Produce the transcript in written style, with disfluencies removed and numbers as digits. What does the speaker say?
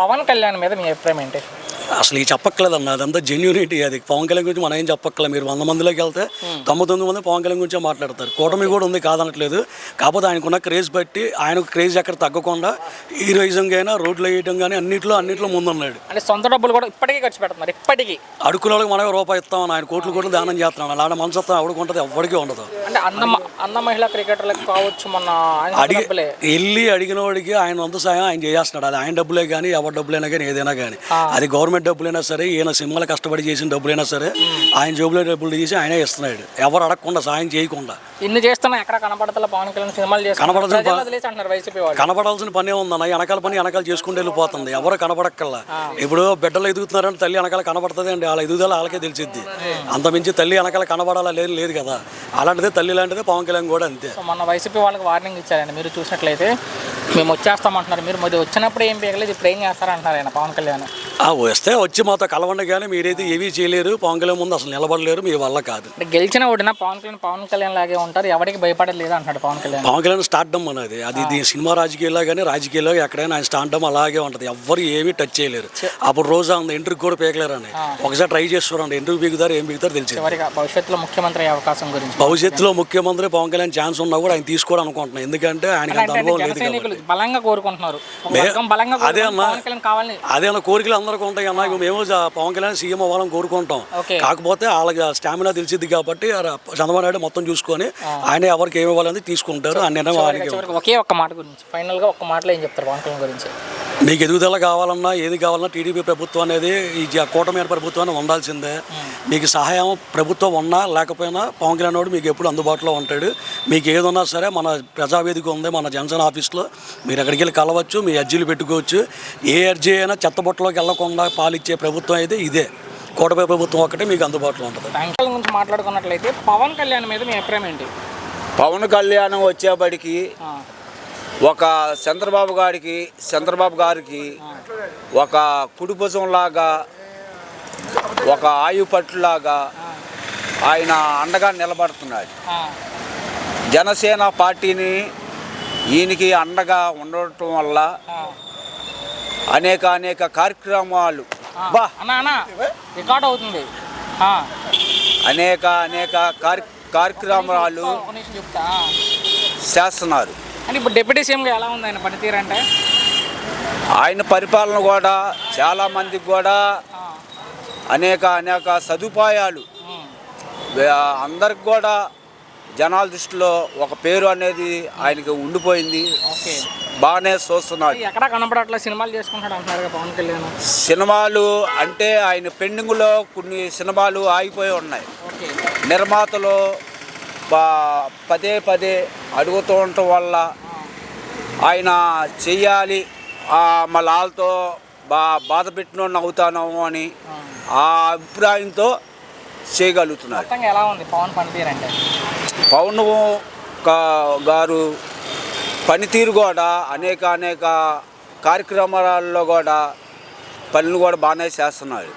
పవన్ కళ్యాణ్ మీద మీ అభిప్రాయం ఏంటి? అసలు ఈ చెప్పక్కలేదన్న, అదంతా జెన్యూనిటీ. అది పవన్ కళ్యాణ్ గురించి మనం ఏం చెప్పక్కలే. మీరు 100 మందిలోకి వెళ్తే 99 మంది పవన్ కళ్యాణ్ గురించే మాట్లాడతారు. కూటమి కూడా ఉంది, కాదనట్లేదు. కాకపోతే ఆయనకున్న క్రేజ్ బట్టి ఆయనకు క్రేజ్ ఎక్కడ తగ్గకుండా హీరోయిజంగా అయినా రోడ్లు వేయడం కానీ అన్నింటిలో ముందున్నాడు. అంటే సొంత డబ్బులు కూడా ఇప్పటికీ ఖర్చు పెడుతున్నారు. ఇప్పటికీ అడుక్కుల వాళ్ళకి మనమే రూపాయి ఇస్తామని ఆయన కోట్లు దానం చేస్తున్నాడు. అలాంటి మనసత్వం ఎవరికి ఎవ్వడికి ఉండదు. అంటే అన్న మహిళా క్రికెటర్లకు కావచ్చు, మన వెళ్ళి అడిగిన వాడికి ఆయన వంతు సాయం ఆయన చేస్తున్నాడు. అది ఆయన డబ్బులే కానీ ఎవరి డబ్బులైనా కానీ ఏదైనా కానీ, అది గవర్నమెంట్ డబ్బులైనా సరే, ఈయన సినిమాలు కష్టపడి చేసిన డబ్బులైనా సరే, ఆయన జోబులో డబ్బులు తీసి ఆయనే ఇస్తున్నాడు, ఎవరు అడగకుండా సాయం చేయకుండా. ఇన్ని చేస్తున్నా ఎక్కడ కనపడతా పవన్ కళ్యాణ్ సినిమాలు కనపడాల్సిన పనే ఉందన్న. వెనకాల పని వెనకాల చేసుకుంటూ వెళ్ళిపోతుంది, ఎవరు కనపడక్కల్లా. ఇప్పుడు బిడ్డలు ఎదుగుతున్నారంటే తల్లి వెనకాల కనపడుతుంది అండి, వాళ్ళ ఎదుగుదల వాళ్ళకే తెలిసిద్ది. అంతమించి తల్లి వెనకాల కనపడాలా లేదు కదా. అలాంటిదే తల్లి లాంటిదే పవన్ కళ్యాణ్ కూడా అంతే. మొన్న వైసీపీ వాళ్ళకి వార్నింగ్ ఇచ్చారండి, మీరు చూసినట్లయితే. మేము వచ్చేస్తామంటున్నారు, మీరు మరి వచ్చినప్పుడు ఏం పీకలేదు, ఇప్పుడు ఏం చేస్తారంటున్నారు ఆయన పవన్ కళ్యాణ్. వస్తే వచ్చి మాతో కలవండి, కానీ మీరైతే ఏమీ చేయలేరు, పవన్ కళ్యాణ్ ముందు అసలు నిలబడలేరు, మీ వల్ల కాదు. గెలిచిన ఓడినా పవన్ కళ్యాణ్ లాగే ఉంటారు, ఎవరికి భయపడలేదు అంటాడు పవన్ కళ్యాణ్. స్టార్డమ్ అనేది అది సినిమా రాజకీయాల్లో కానీ రాజకీయాల్లో ఎక్కడైనా ఆయన స్టార్డమ్ అలాగే ఉంటుంది, ఎవ్వరు ఏమీ టచ్ చేయలేరు. అప్పుడు రోజా ఉంది ఇంటర్వ్యూ కూడా పీకలేరు అని ఒకసారి ట్రై చేస్తున్నారండి, ఇంటర్వ్యూ పీకుతారు ఏం పీకుతారు తెలిసి. భవిష్యత్తులో ముఖ్యమంత్రి అవకాశం గురించి, భవిష్యత్తులో ముఖ్యమంత్రి పవన్ కళ్యాణ్ ఛాన్స్ ఉన్నా కూడా ఆయన తీసుకోవడం అనుకుంటున్నాను, ఎందుకంటే ఆయన అనుభవం లేదు. బలంగా కోరుకుంటున్నారు. అదే అన్న కోరికలు అందరికీ ఉంటాయి అన్న. మేము పవన్ కళ్యాణ్ సీఎం అవ్వాలని కోరుకుంటాం, కాకపోతే వాళ్ళకి స్టామినా తెలిసిద్ది కాబట్టి చంద్రబాబు నాయుడు మొత్తం చూసుకొని ఆయన ఎవరికి ఏమి ఇవ్వాలని తీసుకుంటారు. ఒకే ఒక్క మాట గురించి ఫైనల్ గా ఒక్క మాటలో ఏం చెప్తారు పవన్ కళ్యాణ్ గురించి? మీకు ఎదుగుదల కావాలన్నా ఏది కావాలన్నా టీడీపీ ప్రభుత్వం అనేది ఈ కూటమి ప్రభుత్వాన్ని ఉండాల్సిందే. మీకు సహాయం ప్రభుత్వం ఉన్నా లేకపోయినా పవన్ కళ్యాణ్ వాడు మీకు ఎప్పుడు అందుబాటులో ఉంటాడు. మీకు ఏదన్నా సరే మన ప్రజావేదిక ఉంది, మన జనసేన ఆఫీస్లో మీరు ఎక్కడికి వెళ్ళి కలవచ్చు, మీ అర్జీలు పెట్టుకోవచ్చు. ఏ అర్జీ అయినా చెత్తబొట్టలోకి వెళ్లకుండా పాలిచ్చే ప్రభుత్వం అయితే ఇదే కూటమి ప్రభుత్వం ఒకటే మీకు అందుబాటులో ఉంటుంది. గురించి మాట్లాడుకున్నట్లయితే పవన్ కళ్యాణ్ మీద మీ అభిప్రాయం ఏంటి? పవన్ కళ్యాణ్ వచ్చేబడికి ఒక చంద్రబాబు గారికి ఒక కుడిభుజంలాగా, ఒక ఆయుపట్టులాగా ఆయన అండగా నిలబడుతున్నాడు. జనసేన పార్టీని ఈయనకి అండగా ఉండటం వల్ల అనేక కార్యక్రమాలు రికార్డ్ అవుతుంది, అనేక కార్యక్రమాలు చేస్తున్నారు. ఇప్పుడు డిప్యూటీ సీఎంగా ఎలా ఉంది ఆయన పనితీరు? అంటే ఆయన పరిపాలన కూడా చాలామందికి కూడా అనేక సదుపాయాలు, అందరికి కూడా జనాల దృష్టిలో ఒక పేరు అనేది ఆయనకి ఉండిపోయింది, బాగానే చూస్తున్నాడు. ఎక్కడ కనపడట్లేదు, సినిమాలు చేసుకుంటాడు అంటున్నారు పవన్ కళ్యాణ్. సినిమాలు అంటే ఆయన పెండింగ్లో కొన్ని సినిమాలు ఆగిపోయి ఉన్నాయి. నిర్మాతలు పదే అడుగుతూ ఉండటం వల్ల ఆయన చెయ్యాలి, మళ్ళీ వాళ్ళతో బాధ పెట్టిన అవుతాను అని ఆ అభిప్రాయంతో చేయగలుగుతున్నారు. ఎలా ఉంది పవన్ పనితీరు? అంటే పవన్ గారు పనితీరు కూడా అనేక కార్యక్రమాలలో కూడా పనులు కూడా బాగానే చేస్తున్నారు.